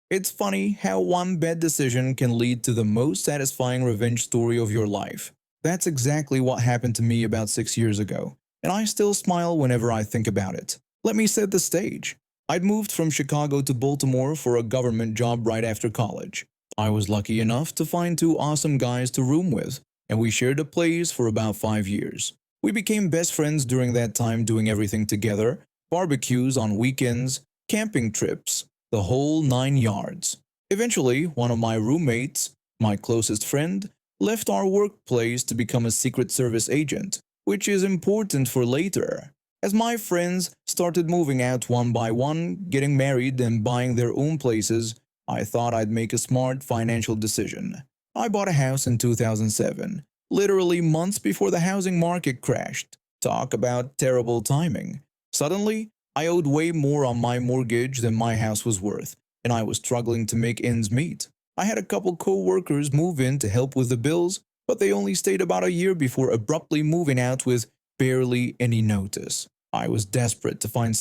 It's funny how one bad decision can lead to the most satisfying revenge story of your life. That's exactly what happened to me about 6 years ago, and I still smile whenever I think about it. Let me set the stage. I'd moved from Chicago to Baltimore for a government job right after college. I was lucky enough to find two awesome guys to room with, and we shared a place for about 5 years. We became best friends during that time, doing everything together: barbecues on weekends, camping trips, the whole 9 yards. Eventually, one of my roommates, my closest friend, left our workplace to become a Secret Service agent, which is important for later. As my friends started moving out one by one, getting married and buying their own places, I thought I'd make a smart financial decision. I bought a house in 2007, literally months before the housing market crashed. Talk about terrible timing. Suddenly, I owed way more on my mortgage than my house was worth, and I was struggling to make ends meet. I had a couple co-workers move in to help with the bills, but they only stayed about a year before abruptly moving out with barely any notice. I was desperate to find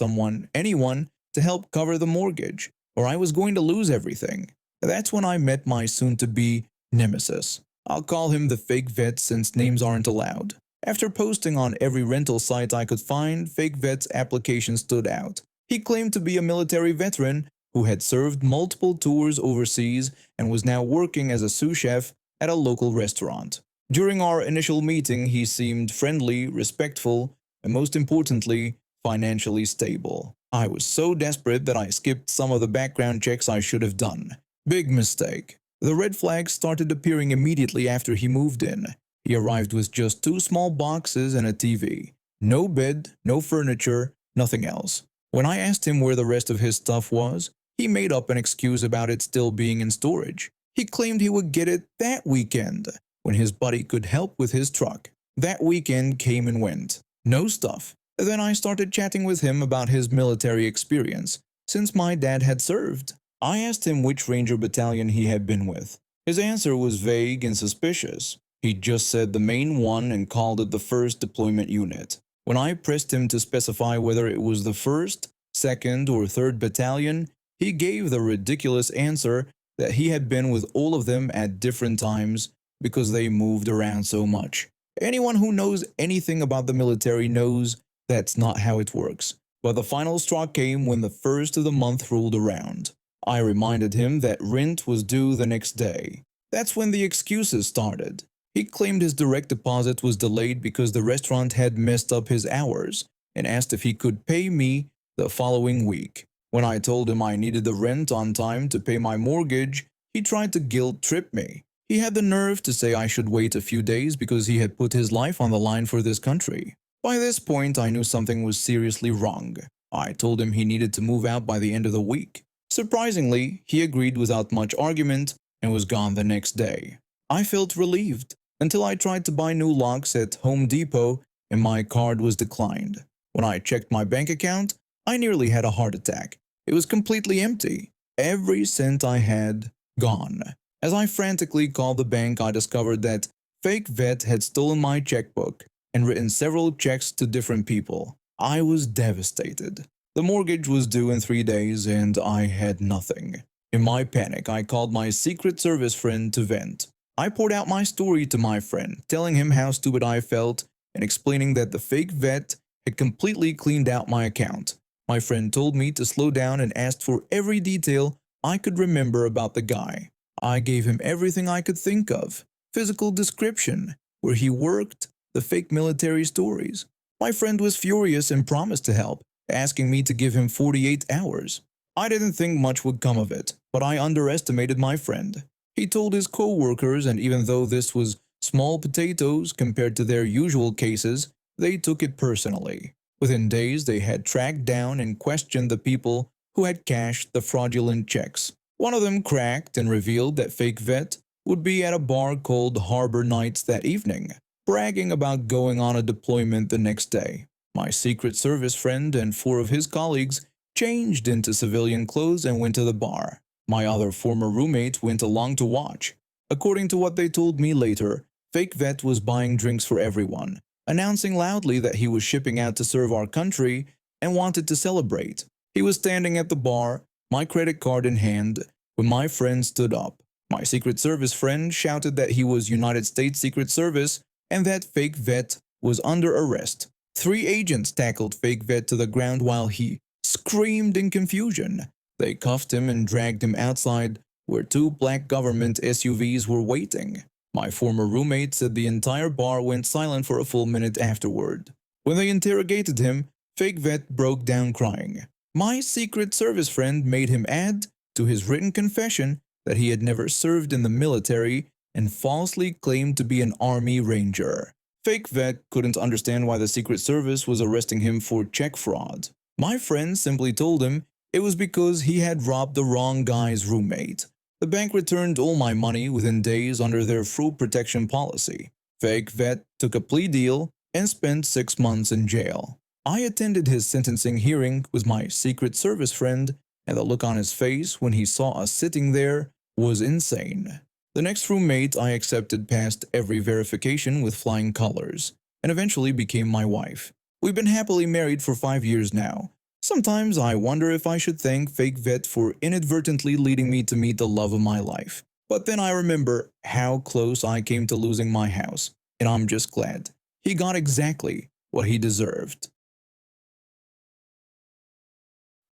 anyone, to help cover the mortgage, or I was going to lose everything. That's when I met my soon-to-be nemesis. I'll call him the fake vet since names aren't allowed. After posting on every rental site I could find, fake vet's application stood out. He claimed to be a military veteran who had served multiple tours overseas and was now working as a sous chef at a local restaurant. During our initial meeting, he seemed friendly, respectful, and most importantly, financially stable. I was so desperate that I skipped some of the background checks I should have done. Big mistake. The red flags started appearing immediately after he moved in. He arrived with just two small boxes and a TV. No bed, no furniture, nothing else. When I asked him where the rest of his stuff was, he made up an excuse about it still being in storage. He claimed he would get it that weekend, when his buddy could help with his truck. That weekend came and went. No stuff. Then I started chatting with him about his military experience, since my dad had served. I asked him which Ranger battalion he had been with. His answer was vague and suspicious. He just said the main one and called it the 1st Deployment Unit. When I pressed him to specify whether it was the 1st, 2nd, or 3rd Battalion, he gave the ridiculous answer that he had been with all of them at different times because they moved around so much. Anyone who knows anything about the military knows that's not how it works. But the final straw came when the 1st of the month rolled around. I reminded him that rent was due the next day. That's when the excuses started. He claimed his direct deposit was delayed because the restaurant had messed up his hours and asked if he could pay me the following week. When I told him I needed the rent on time to pay my mortgage, he tried to guilt-trip me. He had the nerve to say I should wait a few days because he had put his life on the line for this country. By this point, I knew something was seriously wrong. I told him he needed to move out by the end of the week. Surprisingly, he agreed without much argument and was gone the next day. I felt relieved until I tried to buy new locks at Home Depot and my card was declined. When I checked my bank account, I nearly had a heart attack. It was completely empty. Every cent I had gone. As I frantically called the bank, I discovered that fake vet had stolen my checkbook and written several checks to different people. I was devastated. The mortgage was due in 3 days and I had nothing. In my panic, I called my Secret Service friend to vent. I poured out my story to my friend, telling him how stupid I felt and explaining that the fake vet had completely cleaned out my account. My friend told me to slow down and asked for every detail I could remember about the guy. I gave him everything I could think of: physical description, where he worked, the fake military stories. My friend was furious and promised to help, asking me to give him 48 hours. I didn't think much would come of it, but I underestimated my friend. He told his co-workers, and even though this was small potatoes compared to their usual cases, they took it personally. Within days, they had tracked down and questioned the people who had cashed the fraudulent checks. One of them cracked and revealed that fake vet would be at a bar called Harbor Nights that evening, bragging about going on a deployment the next day. My Secret Service friend and 4 of his colleagues changed into civilian clothes and went to the bar. My other former roommate went along to watch. According to what they told me later, fake vet was buying drinks for everyone, announcing loudly that he was shipping out to serve our country and wanted to celebrate. He was standing at the bar, my credit card in hand, when my friend stood up. My Secret Service friend shouted that he was United States Secret Service and that fake vet was under arrest. Three agents tackled fake vet to the ground while he screamed in confusion. They cuffed him and dragged him outside where two black government SUVs were waiting. My former roommate said the entire bar went silent for a full minute afterward. When they interrogated him, fake vet broke down crying. My Secret Service friend made him add to his written confession that he had never served in the military and falsely claimed to be an Army Ranger. Fake vet couldn't understand why the Secret Service was arresting him for check fraud. My friend simply told him it was because he had robbed the wrong guy's roommate. The bank returned all my money within days under their fraud protection policy. Fake vet took a plea deal and spent 6 months in jail. I attended his sentencing hearing with my Secret Service friend, and the look on his face when he saw us sitting there was insane. The next roommate I accepted passed every verification with flying colors, and eventually became my wife. We've been happily married for 5 years now. Sometimes I wonder if I should thank fake vet for inadvertently leading me to meet the love of my life. But then I remember how close I came to losing my house, and I'm just glad he got exactly what he deserved.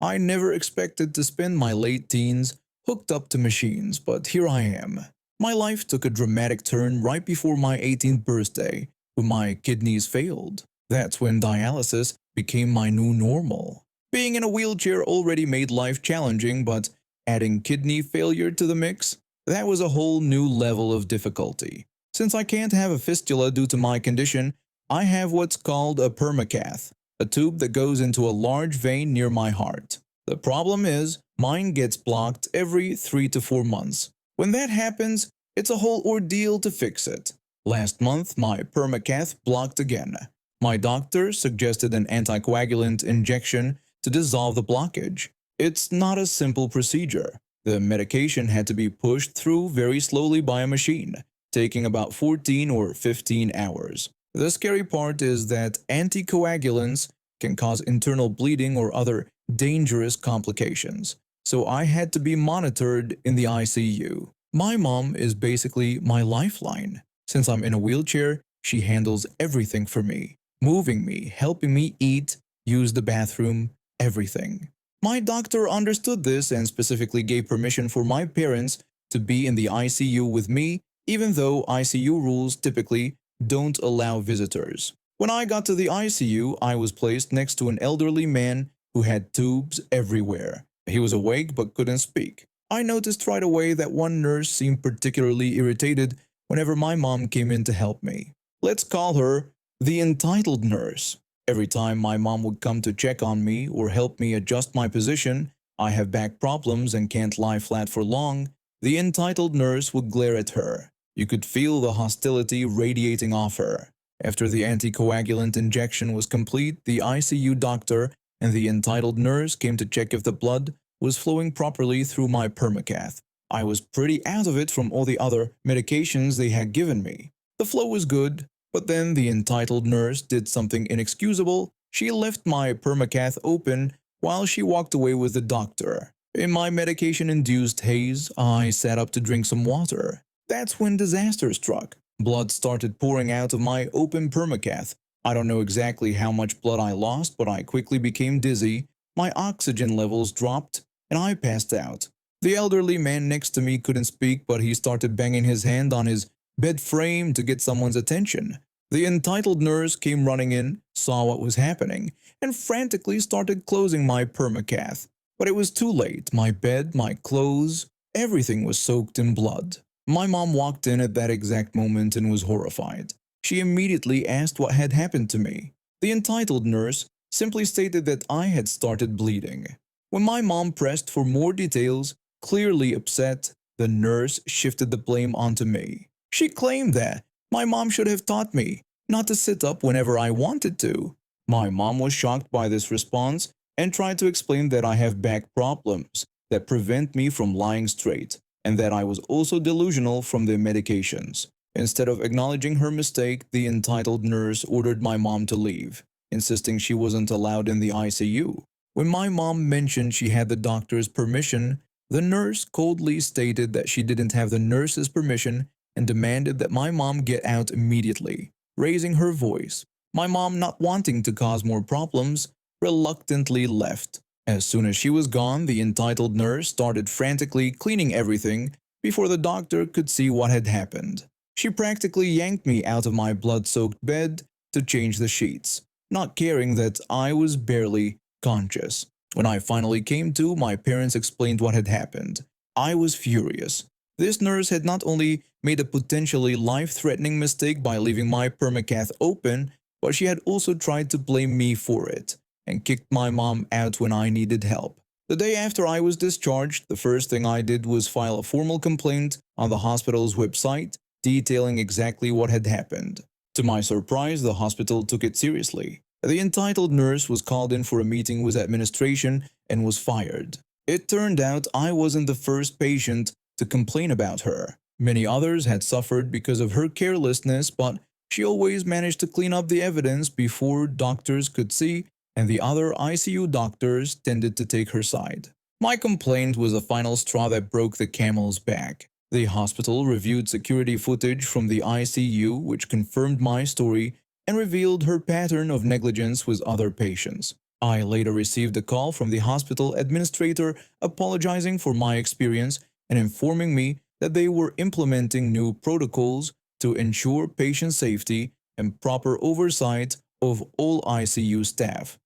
I never expected to spend my late teens hooked up to machines, but here I am. My life took a dramatic turn right before my 18th birthday when my kidneys failed. That's when dialysis became my new normal. Being in a wheelchair already made life challenging, but adding kidney failure to the mix, that was a whole new level of difficulty. Since I can't have a fistula due to my condition, I have what's called a permacath, a tube that goes into a large vein near my heart. The problem is, mine gets blocked every 3 to 4 months. When that happens, it's a whole ordeal to fix it. Last month, my permacath blocked again. My doctor suggested an anticoagulant injection to dissolve the blockage. It's not a simple procedure. The medication had to be pushed through very slowly by a machine, taking about 14 or 15 hours. The scary part is that anticoagulants can cause internal bleeding or other dangerous complications, so I had to be monitored in the ICU. My mom is basically my lifeline. Since I'm in a wheelchair, she handles everything for me, moving me, helping me eat, use the bathroom, everything. My doctor understood this and specifically gave permission for my parents to be in the ICU with me, even though ICU rules typically don't allow visitors. When I got to the ICU, I was placed next to an elderly man who had tubes everywhere. He was awake but couldn't speak. I noticed right away that one nurse seemed particularly irritated whenever my mom came in to help me. Let's call her the entitled nurse. Every time my mom would come to check on me or help me adjust my position, I have back problems and can't lie flat for long, the entitled nurse would glare at her. You could feel the hostility radiating off her. After the anticoagulant injection was complete, the ICU doctor and the entitled nurse came to check if the blood was flowing properly through my permacath. I was pretty out of it from all the other medications they had given me. The flow was good, but then the entitled nurse did something inexcusable. She left my permacath open while she walked away with the doctor. In my medication-induced haze, I sat up to drink some water. That's when disaster struck. Blood started pouring out of my open permacath. I don't know exactly how much blood I lost, but I quickly became dizzy. My oxygen levels dropped, and I passed out. The elderly man next to me couldn't speak, but he started banging his hand on his bed frame to get someone's attention. The entitled nurse came running in, saw what was happening, and frantically started closing my permacath. But it was too late. My bed, my clothes, everything was soaked in blood. My mom walked in at that exact moment and was horrified. She immediately asked what had happened to me. The entitled nurse simply stated that I had started bleeding. When my mom pressed for more details, clearly upset, the nurse shifted the blame onto me. She claimed that my mom should have taught me not to sit up whenever I wanted to. My mom was shocked by this response and tried to explain that I have back problems that prevent me from lying straight, and that I was also delusional from the medications. Instead of acknowledging her mistake, the entitled nurse ordered my mom to leave, insisting she wasn't allowed in the ICU. When my mom mentioned she had the doctor's permission, The nurse coldly stated that she didn't have the nurse's permission and demanded that my mom get out immediately, raising her voice. My mom, not wanting to cause more problems, reluctantly left. As soon as she was gone, the entitled nurse started frantically cleaning everything before the doctor could see what had happened. She practically yanked me out of my blood-soaked bed to change the sheets, not caring that I was barely conscious. When I finally came to, my parents explained what had happened. I was furious. This nurse had not only made a potentially life-threatening mistake by leaving my permacath open, but she had also tried to blame me for it and kicked my mom out when I needed help. The day after I was discharged, the first thing I did was file a formal complaint on the hospital's website detailing exactly what had happened. To my surprise, the hospital took it seriously. The entitled nurse was called in for a meeting with administration and was fired. It turned out I wasn't the first patient to complain about her. Many others had suffered because of her carelessness, but she always managed to clean up the evidence before doctors could see, and the other ICU doctors tended to take her side. My complaint was the final straw that broke the camel's back. The hospital reviewed security footage from the ICU, which confirmed my story and revealed her pattern of negligence with other patients. I later received a call from the hospital administrator apologizing for my experience and informing me that they were implementing new protocols to ensure patient safety and proper oversight of all ICU staff.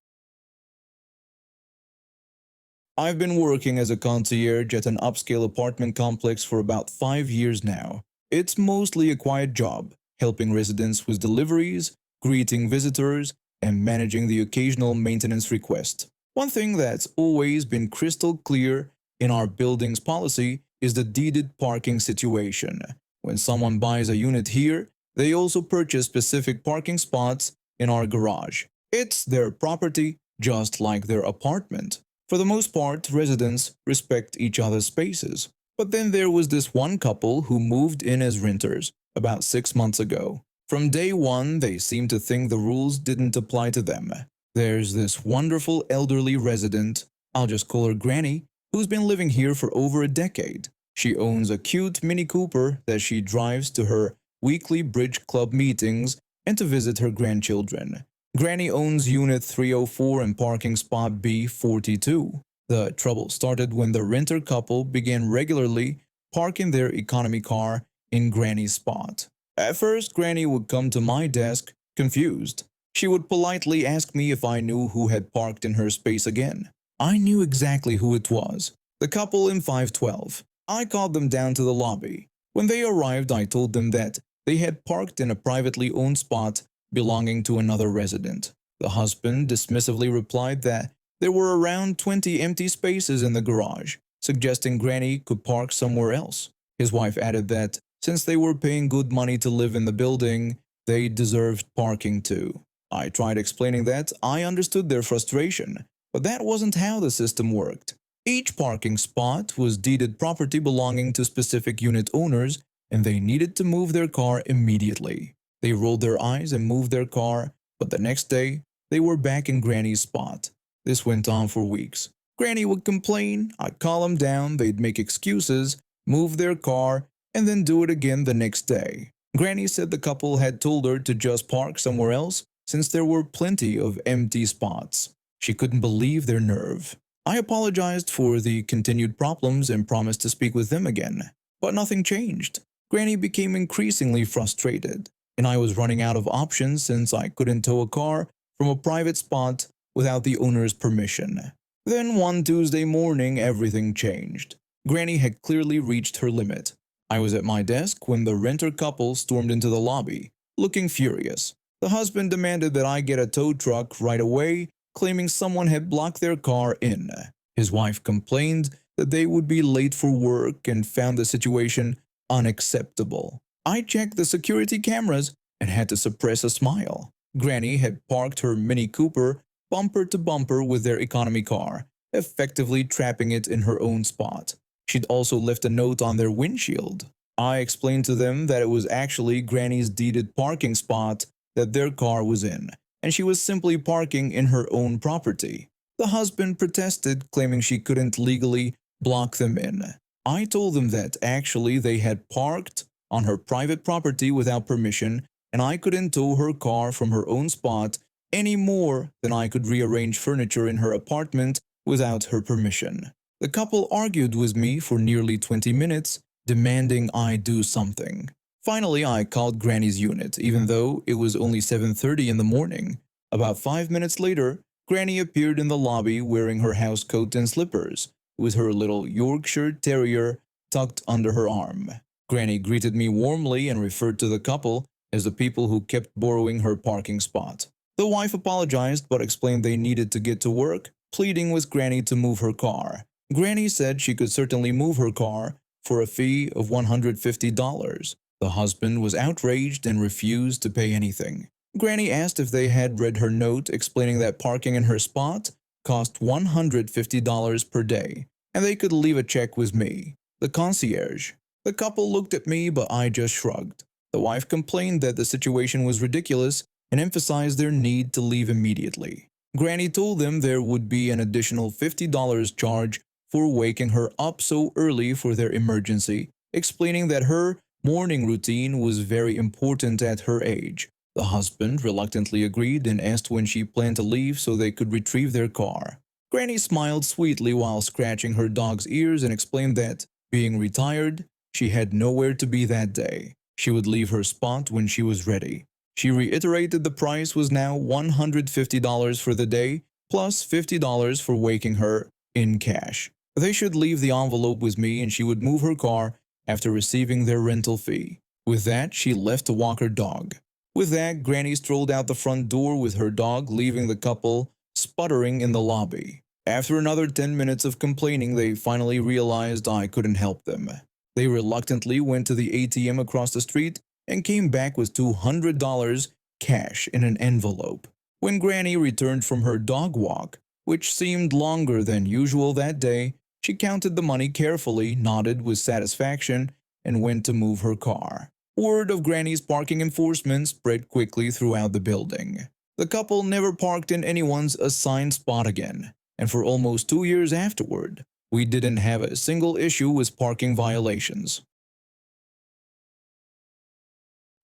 I've been working as a concierge at an upscale apartment complex for about 5 years now. It's mostly a quiet job, helping residents with deliveries, greeting visitors, and managing the occasional maintenance request. One thing that's always been crystal clear in our building's policy is the deeded parking situation. When someone buys a unit here, they also purchase specific parking spots in our garage. It's their property, just like their apartment. For the most part, residents respect each other's spaces. But then there was this one couple who moved in as renters about 6 months ago. From day one, they seemed to think the rules didn't apply to them. There's this wonderful elderly resident, I'll just call her Granny, who's been living here for over a decade. She owns a cute Mini Cooper that she drives to her weekly bridge club meetings and to visit her grandchildren. Granny owns Unit 304 and parking spot B42. The trouble started when the renter couple began regularly parking their economy car in Granny's spot. At first, Granny would come to my desk, confused. She would politely ask me if I knew who had parked in her space again. I knew exactly who it was, the couple in 512. I called them down to the lobby. When they arrived, I told them that they had parked in a privately owned spot belonging to another resident. The husband dismissively replied that there were around 20 empty spaces in the garage, suggesting Granny could park somewhere else. His wife added that since they were paying good money to live in the building, they deserved parking too. I tried explaining that I understood their frustration, but that wasn't how the system worked. Each parking spot was deeded property belonging to specific unit owners, and they needed to move their car immediately. They rolled their eyes and moved their car, but the next day, they were back in Granny's spot. This went on for weeks. Granny would complain, I'd call them down, they'd make excuses, move their car, and then do it again the next day. Granny said the couple had told her to just park somewhere else since there were plenty of empty spots. She couldn't believe their nerve. I apologized for the continued problems and promised to speak with them again. But nothing changed. Granny became increasingly frustrated, and I was running out of options since I couldn't tow a car from a private spot without the owner's permission. Then one Tuesday morning, everything changed. Granny had clearly reached her limit. I was at my desk when the renter couple stormed into the lobby, looking furious. The husband demanded that I get a tow truck right away, claiming someone had blocked their car in. His wife complained that they would be late for work and found the situation unacceptable. I checked the security cameras and had to suppress a smile. Granny had parked her Mini Cooper bumper to bumper with their economy car, effectively trapping it in her own spot. She'd also left a note on their windshield. I explained to them that it was actually Granny's deeded parking spot that their car was in, and she was simply parking in her own property. The husband protested, claiming she couldn't legally block them in. I told them that actually they had parked on her private property without permission, and I couldn't tow her car from her own spot any more than I could rearrange furniture in her apartment without her permission. The couple argued with me for nearly 20 minutes, demanding I do something. Finally, I called Granny's unit, even though it was only 7:30 in the morning. About 5 minutes later, Granny appeared in the lobby wearing her house coat and slippers, with her little Yorkshire Terrier tucked under her arm. Granny greeted me warmly and referred to the couple as the people who kept borrowing her parking spot. The wife apologized but explained they needed to get to work, pleading with Granny to move her car. Granny said she could certainly move her car for a fee of $150. The husband was outraged and refused to pay anything. Granny asked if they had read her note explaining that parking in her spot cost $150 per day, and they could leave a check with me, the concierge. The couple looked at me, but I just shrugged. The wife complained that the situation was ridiculous and emphasized their need to leave immediately. Granny told them there would be an additional $50 charge for waking her up so early for their emergency, explaining that her morning routine was very important at her age. The husband reluctantly agreed and asked when she planned to leave so they could retrieve their car. Granny smiled sweetly while scratching her dog's ears and explained that, being retired, she had nowhere to be that day. She would leave her spot when she was ready. She reiterated the price was now $150 for the day, plus $50 for waking her in cash. They should leave the envelope with me and she would move her car after receiving their rental fee. With that, she left to walk her dog. With that, Granny strolled out the front door with her dog, leaving the couple sputtering in the lobby. After another 10 minutes of complaining, they finally realized I couldn't help them. They reluctantly went to the ATM across the street and came back with $200 cash in an envelope. When Granny returned from her dog walk, which seemed longer than usual that day, she counted the money carefully, nodded with satisfaction, and went to move her car. Word of Granny's parking enforcement spread quickly throughout the building. The couple never parked in anyone's assigned spot again, and for almost 2 years afterward, we didn't have a single issue with parking violations.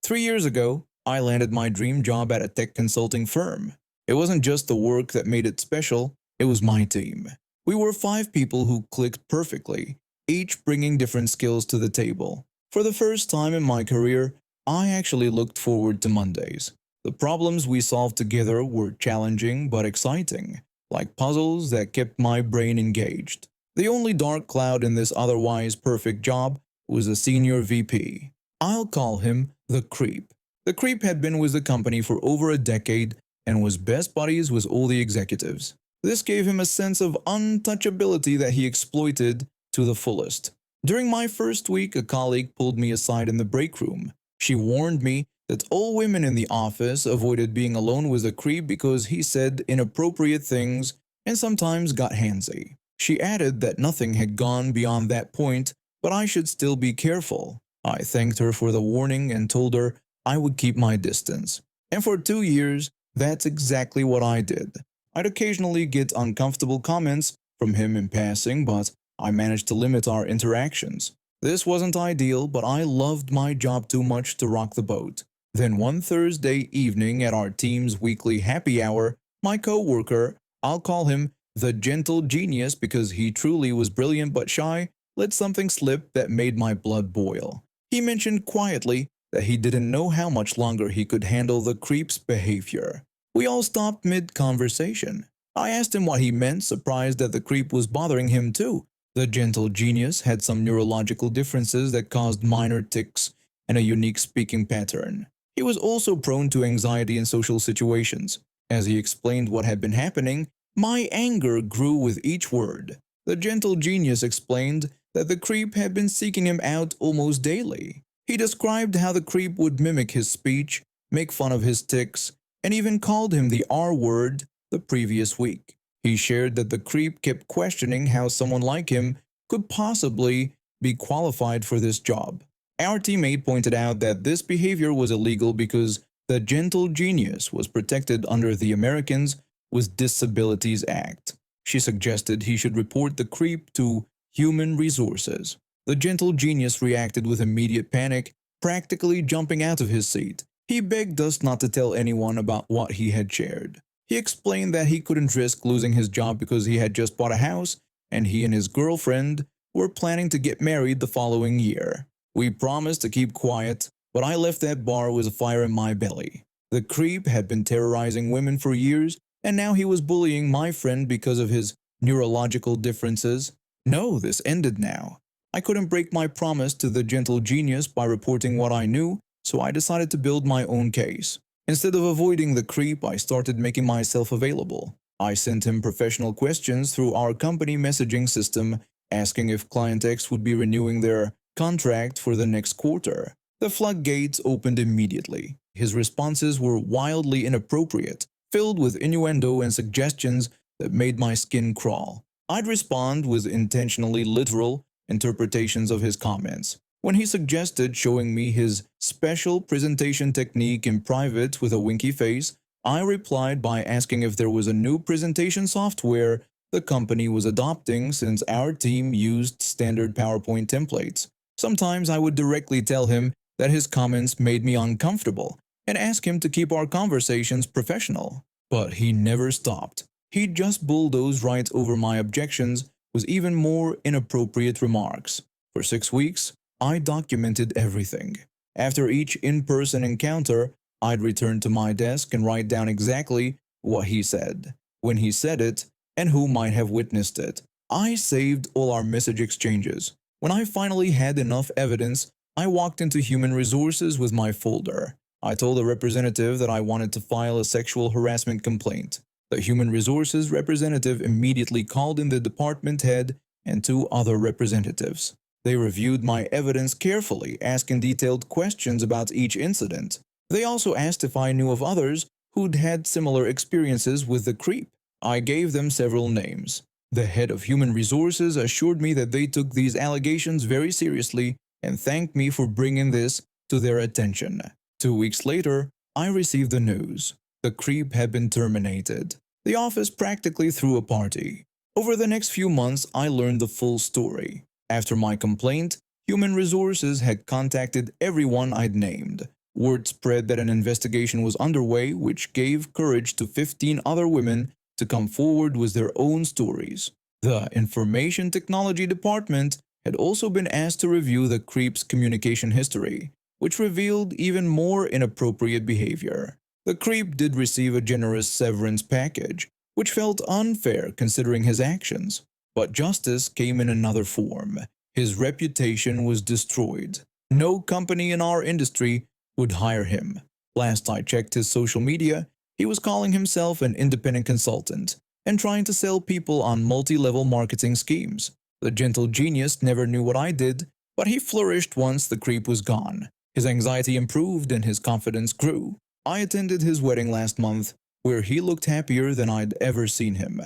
3 years ago, I landed my dream job at a tech consulting firm. It wasn't just the work that made it special, it was my team. We were 5 people who clicked perfectly, each bringing different skills to the table. For the first time in my career, I actually looked forward to Mondays. The problems we solved together were challenging but exciting, like puzzles that kept my brain engaged. The only dark cloud in this otherwise perfect job was a senior VP. I'll call him the Creep. The Creep had been with the company for over a decade and was best buddies with all the executives. This gave him a sense of untouchability that he exploited to the fullest. During my first week, a colleague pulled me aside in the break room. She warned me that all women in the office avoided being alone with the Creep because he said inappropriate things and sometimes got handsy. She added that nothing had gone beyond that point, but I should still be careful. I thanked her for the warning and told her I would keep my distance. And for 2 years, that's exactly what I did. I'd occasionally get uncomfortable comments from him in passing, but I managed to limit our interactions. This wasn't ideal, but I loved my job too much to rock the boat. Then one Thursday evening at our team's weekly happy hour, my co-worker, I'll call him the gentle genius because he truly was brilliant but shy, let something slip that made my blood boil. He mentioned quietly that he didn't know how much longer he could handle the Creep's behavior. We all stopped mid-conversation. I asked him what he meant, surprised that the Creep was bothering him too. The gentle genius had some neurological differences that caused minor tics and a unique speaking pattern. He was also prone to anxiety in social situations. As he explained what had been happening, my anger grew with each word. The gentle genius explained that the Creep had been seeking him out almost daily. He described how the Creep would mimic his speech, make fun of his tics, and even called him the R word the previous week. He shared that the Creep kept questioning how someone like him could possibly be qualified for this job. Our teammate pointed out that this behavior was illegal because the gentle genius was protected under the Americans with Disabilities Act. She suggested he should report the Creep to Human resources. The gentle genius reacted with immediate panic, practically jumping out of his seat. He begged us not to tell anyone about what he had shared. He explained that he couldn't risk losing his job because he had just bought a house and he and his girlfriend were planning to get married the following year. We promised to keep quiet, but I left that bar with a fire in my belly. The creep had been terrorizing women for years, and now he was bullying my friend because of his neurological differences. No, this ended now. I couldn't break my promise to the gentle genius by reporting what I knew, so I decided to build my own case. Instead of avoiding the creep, I started making myself available. I sent him professional questions through our company messaging system, asking if Client X would be renewing their contract for the next quarter. The floodgates opened immediately. His responses were wildly inappropriate, filled with innuendo and suggestions that made my skin crawl. I'd respond with intentionally literal interpretations of his comments. When he suggested showing me his special presentation technique in private with a winky face, I replied by asking if there was a new presentation software the company was adopting since our team used standard PowerPoint templates. Sometimes I would directly tell him that his comments made me uncomfortable and ask him to keep our conversations professional. But he never stopped. He just bulldozed right over my objections with even more inappropriate remarks. For 6 weeks, I documented everything. After each in-person encounter, I'd return to my desk and write down exactly what he said, when he said it, and who might have witnessed it. I saved all our message exchanges. When I finally had enough evidence, I walked into human resources with my folder. I told the representative that I wanted to file a sexual harassment complaint. The human resources representative immediately called in the department head and 2 other representatives. They reviewed my evidence carefully, asking detailed questions about each incident. They also asked if I knew of others who'd had similar experiences with the creep. I gave them several names. The head of human resources assured me that they took these allegations very seriously and thanked me for bringing this to their attention. 2 weeks later, I received the news. The creep had been terminated. The office practically threw a party. Over the next few months, I learned the full story. After my complaint, Human Resources had contacted everyone I'd named. Word spread that an investigation was underway, which gave courage to 15 other women to come forward with their own stories. The Information Technology Department had also been asked to review the creep's communication history, which revealed even more inappropriate behavior. The creep did receive a generous severance package, which felt unfair considering his actions. But justice came in another form. His reputation was destroyed. No company in our industry would hire him. Last I checked his social media, he was calling himself an independent consultant and trying to sell people on multi-level marketing schemes. The gentle genius never knew what I did, but he flourished once the creep was gone. His anxiety improved and his confidence grew. I attended his wedding last month, where he looked happier than I'd ever seen him.